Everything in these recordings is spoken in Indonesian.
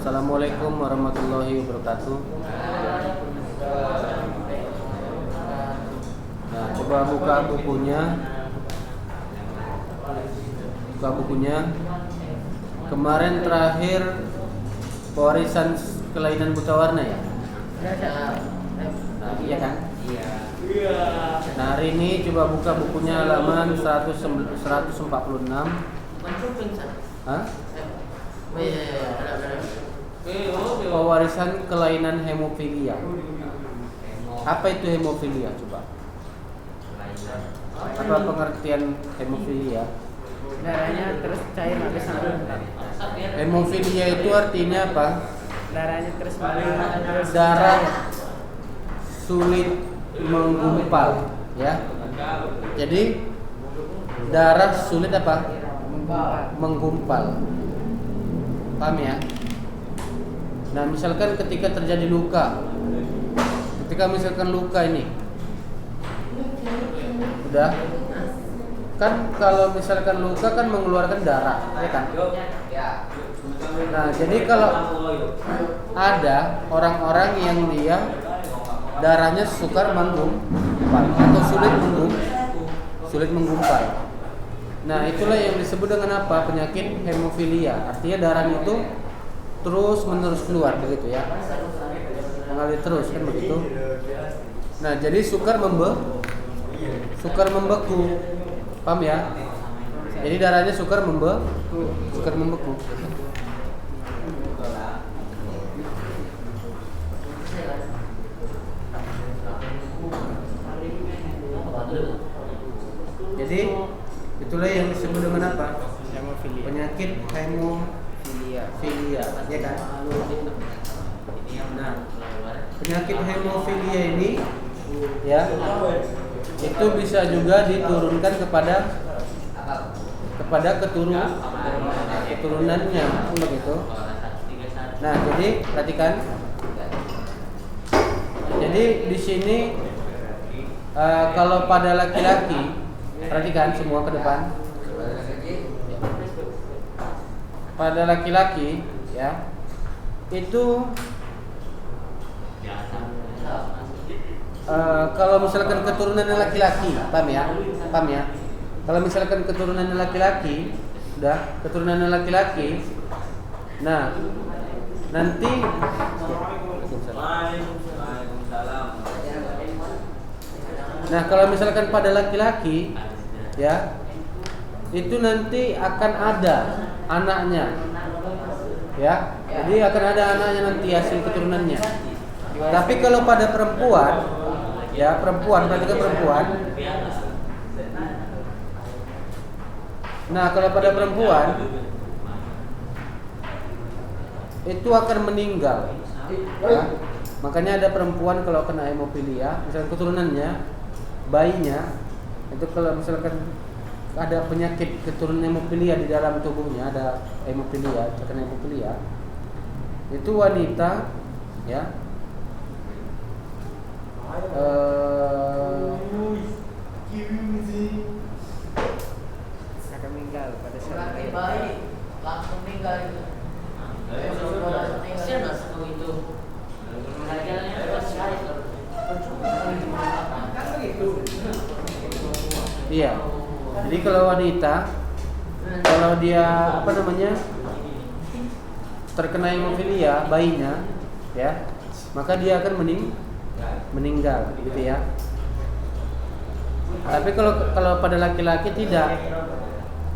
Assalamualaikum warahmatullahi wabarakatuh. Nah, coba buka bukunya. Buka bukunya. Kemarin terakhir pewarisan kelainan buta warna ya? Nah, iya kan? Iya. Nah, hari ini coba buka bukunya halaman 146. Hah? Pewarisan kelainan hemofilia. Apa itu hemofilia coba? Apa pengertian hemofilia? Darahnya terus cair habis lambung. Hemofilia itu artinya apa? Darahnya terus mengalir. Darah sulit menggumpal, ya. Jadi darah sulit apa? Menggumpal. Paham ya? Nah, misalkan ketika terjadi luka, ketika misalkan luka ini, udah kan kalau misalkan luka kan mengeluarkan darah, ya kan? Nah, jadi kalau ada orang-orang yang dia darahnya sukar menggumpal atau sulit menggumpal. Nah, itulah yang disebut dengan apa? Penyakit hemofilia. Artinya darahnya itu terus menerus keluar begitu ya. Mengalir terus kan begitu. Nah, jadi sukar membeku. Paham ya? Jadi darahnya sukar membeku. Jadi itulah yang disebut dengan apa? Hemofilia. Penyakit hemofilia, ya kan? Nah, penyakit hemofilia ini ya itu bisa juga diturunkan kepada keturunannya, begitu. Nah, jadi perhatikan. Jadi di sini kalau pada laki-laki, perhatikan semua ke depan. Pada laki-laki, ya, itu kalau misalkan keturunan laki-laki, paham ya? Kalau misalkan keturunan laki-laki, nah nanti kalau misalkan pada laki-laki, ya, itu nanti akan ada anaknya, ya. Jadi akan ada anaknya nanti hasil keturunannya. Tapi kalau pada perempuan, ya, perhatikan perempuan. Nah, kalau pada perempuan itu akan meninggal, ya. Makanya ada perempuan kalau kena hemofilia, misalnya keturunannya, bayinya, itu kalau misalkan ada penyakit keturunan hemofilia di dalam tubuhnya, ada hemofilia, terkena hemofilia, itu wanita, ya, Akan meninggal pada saat langsung meninggal itu. Itu. Iya. Jadi kalau wanita, kalau dia terkena hemofilia bayinya, ya, maka dia akan meninggal, gitu ya. Tapi kalau pada laki-laki tidak.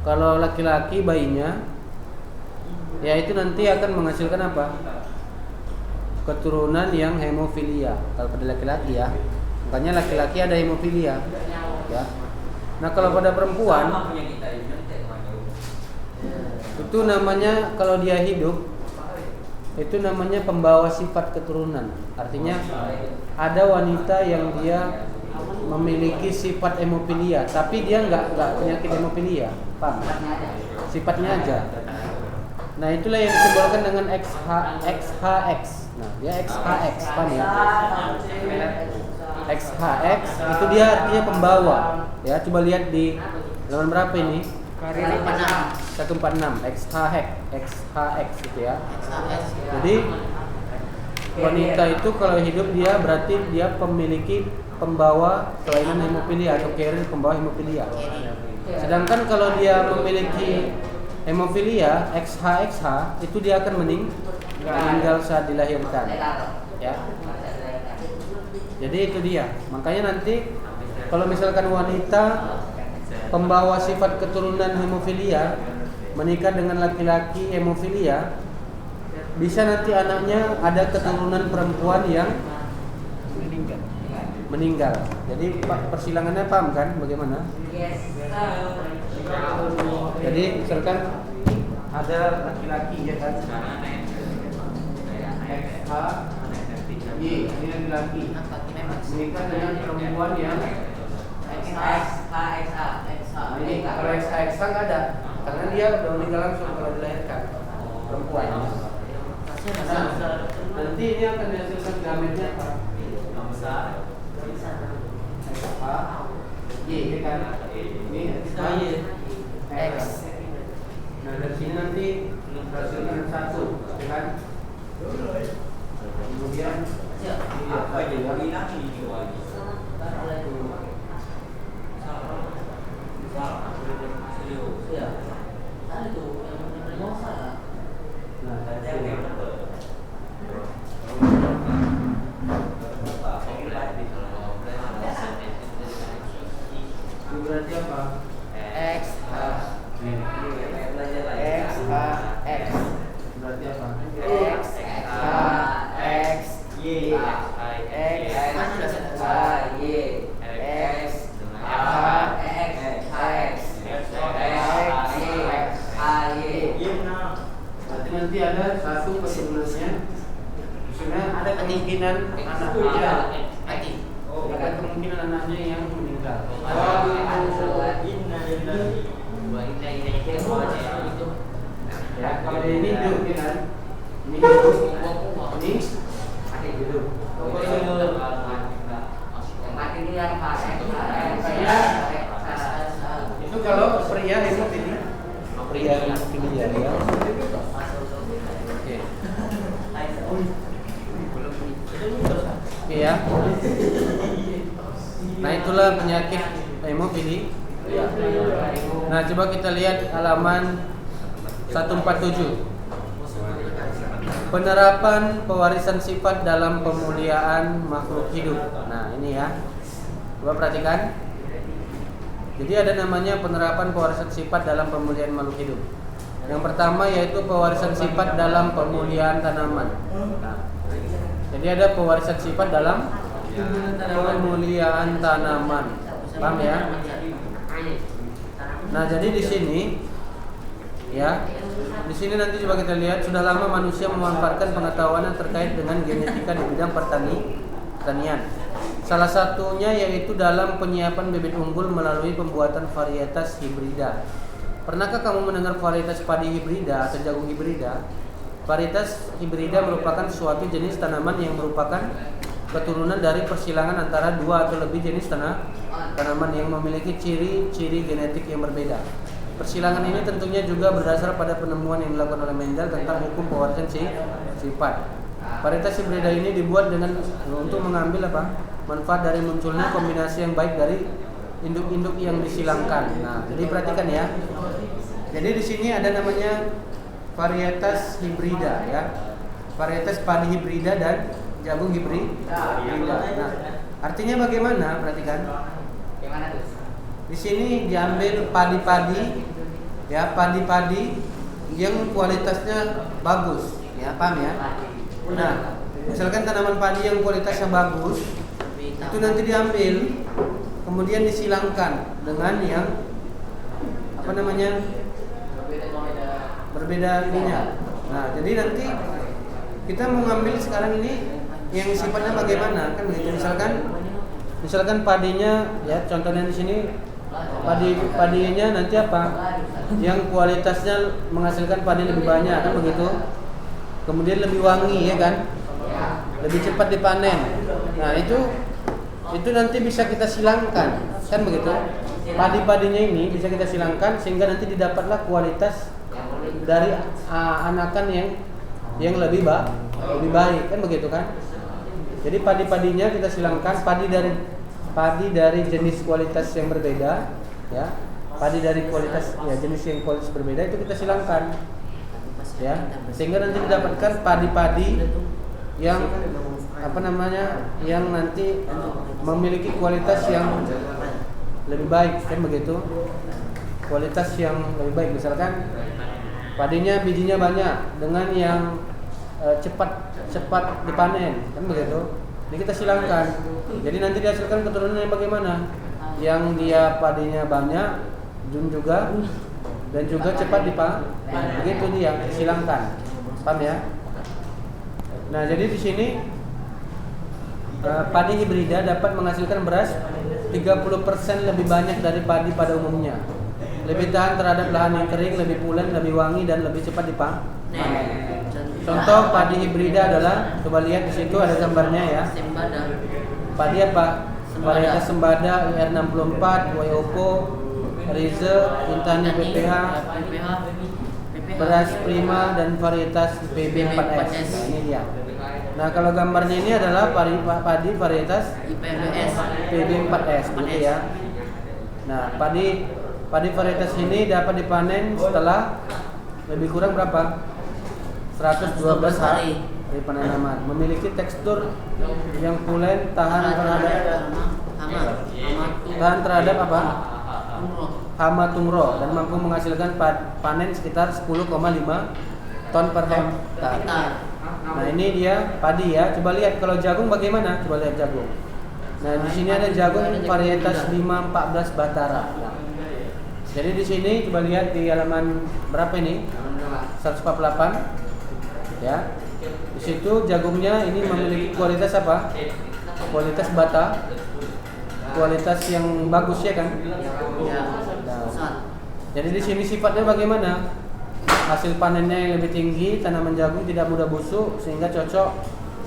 Kalau laki-laki bayinya, ya, itu nanti akan menghasilkan apa? Keturunan yang hemofilia. Kalau pada laki-laki, ya. Makanya laki-laki ada hemofilia, ya. Nah, kalau pada perempuan itu namanya, kalau dia hidup itu namanya pembawa sifat keturunan. Artinya ada wanita yang dia memiliki sifat hemofilia, tapi dia nggak penyakit hemofilia, paham? Sifatnya aja. Nah, itulah yang disimbolkan dengan XHX. Nah, dia XHX, paham ya? XHX itu dia artinya pembawa. Ya, coba lihat di halaman berapa ini? Karir Penang. 146 XHX gitu ya. Jadi wanita itu kalau hidup dia berarti dia memiliki pembawa kelainan hemofilia atau carrier pembawa hemofilia. Sedangkan kalau dia memiliki hemofilia XHXH itu dia akan meninggal saat dilahirkan. Ya. Jadi itu dia. Makanya nanti kalau misalkan wanita pembawa sifat keturunan hemofilia menikah dengan laki-laki hemofilia, bisa nanti anaknya ada keturunan perempuan yang meninggal. Jadi persilangannya paham kan bagaimana? Jadi misalkan ada laki-laki ya kan, XH, Y ini laki-laki menikah dengan perempuan yang ini kalau XH nggak ada, karena dia udah meninggal langsung kalau dilahirkan perempuan. Nah, nanti ini akan dihasilkan gametnya apa? XH, Y ini kan, ini XH, X. Nah dari sini nanti hasilkan 1, ya kan? Kemudian apa aja lagi berarti apa? X Berarti apa? Berarti nanti ada satu keturunannya. Maksudnya ada kemungkinan anaknya. Ada kemungkinan anaknya yang meninggal. Ya, kalau dia ini hidup ya kan? Ini hidup. Ini hidup. Itu kalau pria hemofilia. Pria hemofilia ya. Oke. Oke ya. Nah itulah penyakit hemofilia. Ya. Nah coba kita lihat halaman 147. Penerapan pewarisan sifat dalam pemuliaan makhluk hidup. Nah ini ya, coba perhatikan. Jadi ada namanya penerapan pewarisan sifat dalam pemuliaan makhluk hidup. Yang pertama yaitu pewarisan sifat dalam pemuliaan tanaman. Nah, jadi ada pewarisan sifat dalam pemuliaan tanaman. Paham ya? Nah jadi di sini ya, di sini nanti coba kita lihat, sudah lama manusia memanfaatkan pengetahuan terkait dengan genetika di bidang pertanian. Salah satunya yaitu dalam penyiapan bibit unggul melalui pembuatan varietas hibrida. Pernahkah kamu mendengar varietas padi hibrida atau jagung hibrida? Varietas hibrida merupakan suatu jenis tanaman yang merupakan keturunan dari persilangan antara dua atau lebih jenis tanaman yang memiliki ciri-ciri genetik yang berbeda. Persilangan ini tentunya juga berdasar pada penemuan yang dilakukan oleh Mendel tentang hukum pewarisan sifat. Varietas hibrida ini dibuat untuk mengambil manfaat dari munculnya kombinasi yang baik dari induk-induk yang disilangkan. Nah, jadi perhatikan ya. Jadi di sini ada namanya varietas hibrida ya. Varietas padi hibrida dan jagung hibrida. Nah, artinya bagaimana? Perhatikan. Gimana tuh? Di sini diambil padi-padi ya, padi-padi yang kualitasnya bagus ya, paham ya? Nah, misalkan tanaman padi yang kualitasnya bagus itu nanti diambil kemudian disilangkan dengan yang berbeda ininya. Nah, jadi nanti kita mau ngambil sekarang ini yang sifatnya bagaimana kan begitu. Misalkan padinya ya, contohnya di sini padinya nanti apa? Yang kualitasnya menghasilkan padi lebih banyak kan begitu. Kemudian lebih wangi ya kan? Lebih cepat dipanen. Nah, itu nanti bisa kita silangkan kan begitu. padi-padinya ini bisa kita silangkan sehingga nanti didapatlah kualitas dari anakan yang lebih baik kan begitu kan. Jadi padi-padinya kita silangkan, padi dari jenis kualitas yang berbeda ya. Padi dari kualitas ya jenis yang kualitas berbeda itu kita silangkan ya, sehingga nanti didapatkan padi-padi yang yang nanti memiliki kualitas yang lebih baik kan begitu. Kualitas yang lebih baik, misalkan padinya bijinya banyak dengan yang cepat dipanen kan begitu. Ini kita silangkan. Jadi nanti dihasilkan keturunan yang bagaimana? Yang dia padinya banyak dan juga cepat dipanen. Begitu dia silangkan. Paham ya? Nah, jadi di sini padi hibrida dapat menghasilkan beras 30% lebih banyak dari padi pada umumnya. Lebih tahan terhadap lahan yang kering, lebih pulen, lebih wangi dan lebih cepat dipanen. Contoh padi hibrida adalah, coba lihat di situ ada gambarnya ya. Padi apa? Varietas Sembada, IR64, Woyopo, Rize, Intani PPH, beras Prima dan varietas PB4S. Nah, ini dia. Nah, kalau gambarnya ini adalah padi varietas PB4S gitu ya. Nah, padi varietas ini dapat dipanen setelah lebih kurang berapa? 112 hari dari penanaman. Memiliki tekstur yang pulen, tahan terhadap apa? Hama tumro dan mampu menghasilkan panen sekitar 10,5 ton per hektar. Nah, ini dia padi ya. Coba lihat kalau jagung bagaimana? Coba lihat jagung. Nah, di sini ada jagung varietas 514 Batara. Nah, jadi di sini coba lihat di halaman berapa ini? 148. Ya. Di situ jagungnya ini memiliki kualitas apa? Kualitas bata. Kualitas yang bagus ya kan? Nah, jadi di sini sifatnya bagaimana? Hasil panennya yang lebih tinggi, tanaman jagung tidak mudah busuk sehingga cocok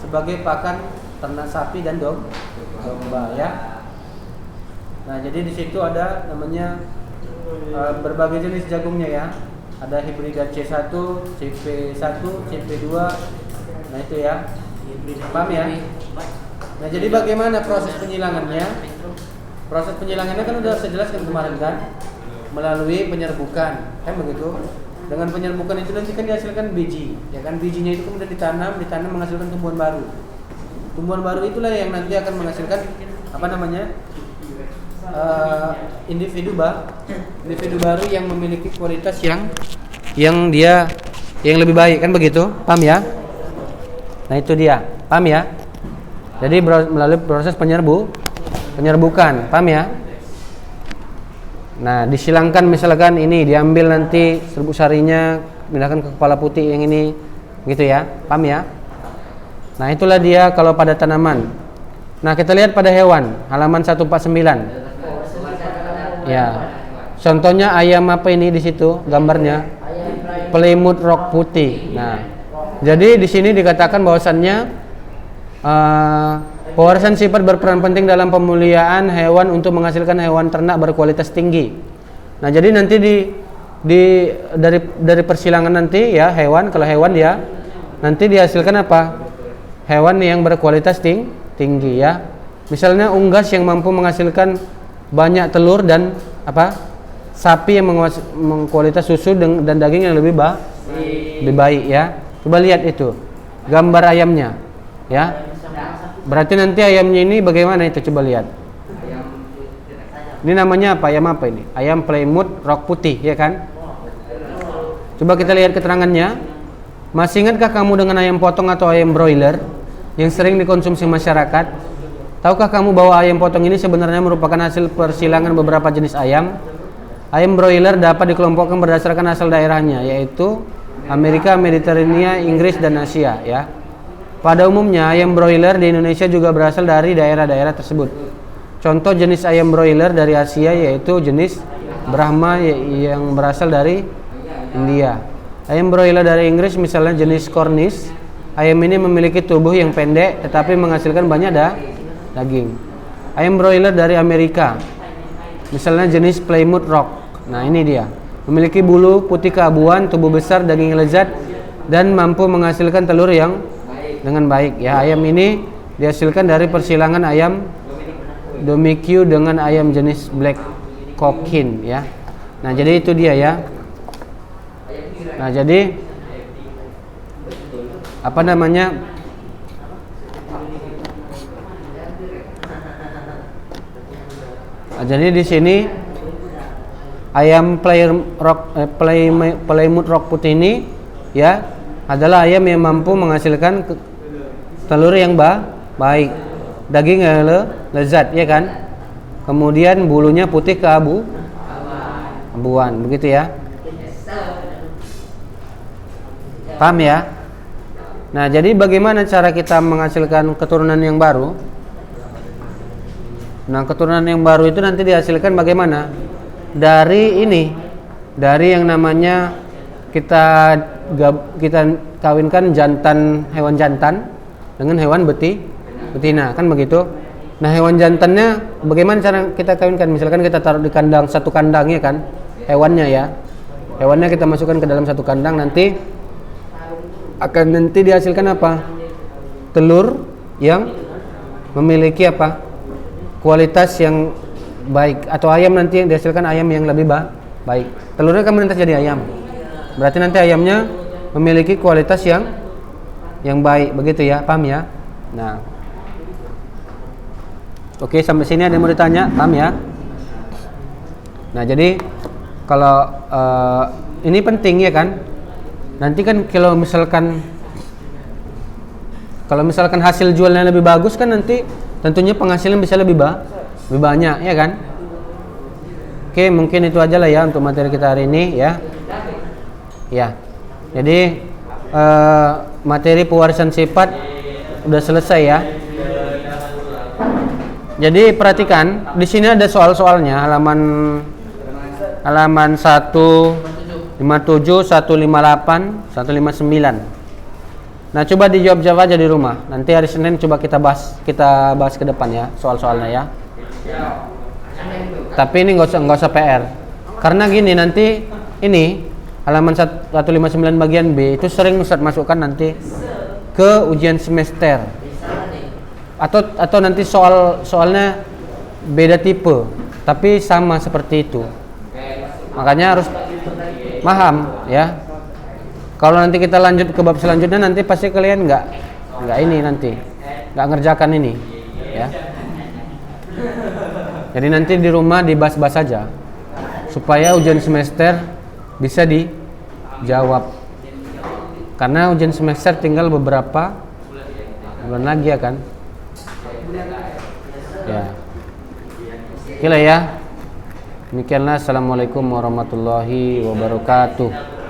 sebagai pakan ternak sapi dan domba ya. Nah, jadi di situ ada namanya berbagai jenis jagungnya ya. Ada hibrida C1, CP1, CP2. Nah, itu ya. Paham ya? Nah, jadi bagaimana proses penyilangannya? Proses penyilangannya kan udah saya jelaskan kemarin kan, melalui penyerbukan, kan begitu. Dengan penyerbukan itu nanti kan dihasilkan biji, ya kan, bijinya itu kemudian ditanam menghasilkan tumbuhan baru. Tumbuhan baru itulah yang nanti akan menghasilkan apa namanya? Individu baru yang memiliki kualitas yang lebih baik, kan begitu. Paham ya? Nah, itu dia. Paham ya? Jadi melalui proses penyerbukan, paham ya? Nah, disilangkan misalkan ini diambil nanti serbuk sarinya, pindahkan ke kepala putih yang ini, gitu ya, paham ya? Nah, itulah dia kalau pada tanaman. Nah, kita lihat pada hewan, halaman 149. Ya, contohnya ayam apa ini di situ gambarnya? Plymouth Rock putih. Nah, jadi di sini dikatakan bahwasannya pewarasan sifat berperan penting dalam pemuliaan hewan untuk menghasilkan hewan ternak berkualitas tinggi. Nah, jadi nanti dari persilangan nanti ya kalau hewan ya nanti dihasilkan apa? Hewan yang berkualitas tinggi ya. Misalnya unggas yang mampu menghasilkan banyak telur dan apa? Sapi yang mengkualitas susu dan daging yang lebih baik ya. Coba lihat itu gambar ayamnya ya. Berarti nanti ayamnya ini bagaimana itu, coba lihat. Ini namanya apa? Ayam apa ini? Ayam Plymouth Rock putih, ya kan? Coba kita lihat keterangannya. Masih ingatkah kamu dengan ayam potong atau ayam broiler yang sering dikonsumsi masyarakat? Tahukah kamu bahwa ayam potong ini sebenarnya merupakan hasil persilangan beberapa jenis ayam? Ayam broiler dapat dikelompokkan berdasarkan asal daerahnya, yaitu Amerika, Mediterania, Inggris, dan Asia, ya. Pada umumnya, ayam broiler di Indonesia juga berasal dari daerah-daerah tersebut. Contoh jenis ayam broiler dari Asia yaitu jenis Brahma yang berasal dari India. Ayam broiler dari Inggris misalnya jenis Cornish. Ayam ini memiliki tubuh yang pendek tetapi menghasilkan banyak daging. Ayam broiler dari Amerika Misalnya jenis Plymouth Rock. Nah, ini dia. Memiliki bulu putih keabuan, tubuh besar, daging lezat, dan mampu menghasilkan telur yang dengan baik. Ya, ayam ini dihasilkan dari persilangan ayam Domicue dengan ayam jenis Black Cochin ya. Nah, jadi itu dia ya. Nah, jadi apa namanya? Nah, jadi di sini ayam Plymouth Rock putih ini ya adalah ayam yang mampu menghasilkan telur yang baik, daging yang lezat ya kan. Kemudian bulunya putih keabuan, begitu ya. Paham ya? Nah, jadi bagaimana cara kita menghasilkan keturunan yang baru? Nah, keturunan yang baru itu nanti dihasilkan bagaimana? Dari yang namanya kita kawinkan hewan jantan dengan hewan betina, kan begitu? Nah, hewan jantannya bagaimana cara kita kawinkan? Misalkan kita taruh di kandang, satu kandang ya kan? Hewannya ya. Hewannya kita masukkan ke dalam satu kandang, nanti dihasilkan apa? Telur yang memiliki apa? Kualitas yang baik, atau ayam nanti yang dihasilkan ayam yang lebih baik. Telurnya kan menetas jadi ayam. Berarti nanti ayamnya memiliki kualitas yang baik, begitu ya? Paham ya? Nah, oke, sampai sini ada yang mau ditanya? Paham ya? Nah, jadi kalau ini penting ya kan? Nanti kan kalau misalkan hasil jualnya lebih bagus kan nanti tentunya penghasilan bisa lebih banyak ya kan? Oke, mungkin itu aja lah ya untuk materi kita hari ini ya. Ya. Jadi materi pewarisan sifat udah selesai ya. Jadi perhatikan, di sini ada soal-soalnya halaman 157, 158, 159. Nah, coba dijawab aja di rumah. Nanti hari Senin coba kita bahas ke depan ya soal-soalnya ya. Tapi ini nggak usah PR. Karena gini, nanti ini halaman 159 bagian B itu sering Ustadz masukkan nanti ke ujian semester. Atau nanti soalnya beda tipe, tapi sama seperti itu. Makanya harus paham ya. Kalau nanti kita lanjut ke bab selanjutnya, nanti pasti kalian nggak ngerjakan ini ya. Jadi nanti di rumah dibahas-bahas saja supaya ujian semester bisa dijawab. Karena ujian semester tinggal beberapa bulan lagi ya kan. Ya. Oke lah ya. Demikianlah, assalamualaikum warahmatullahi wabarakatuh.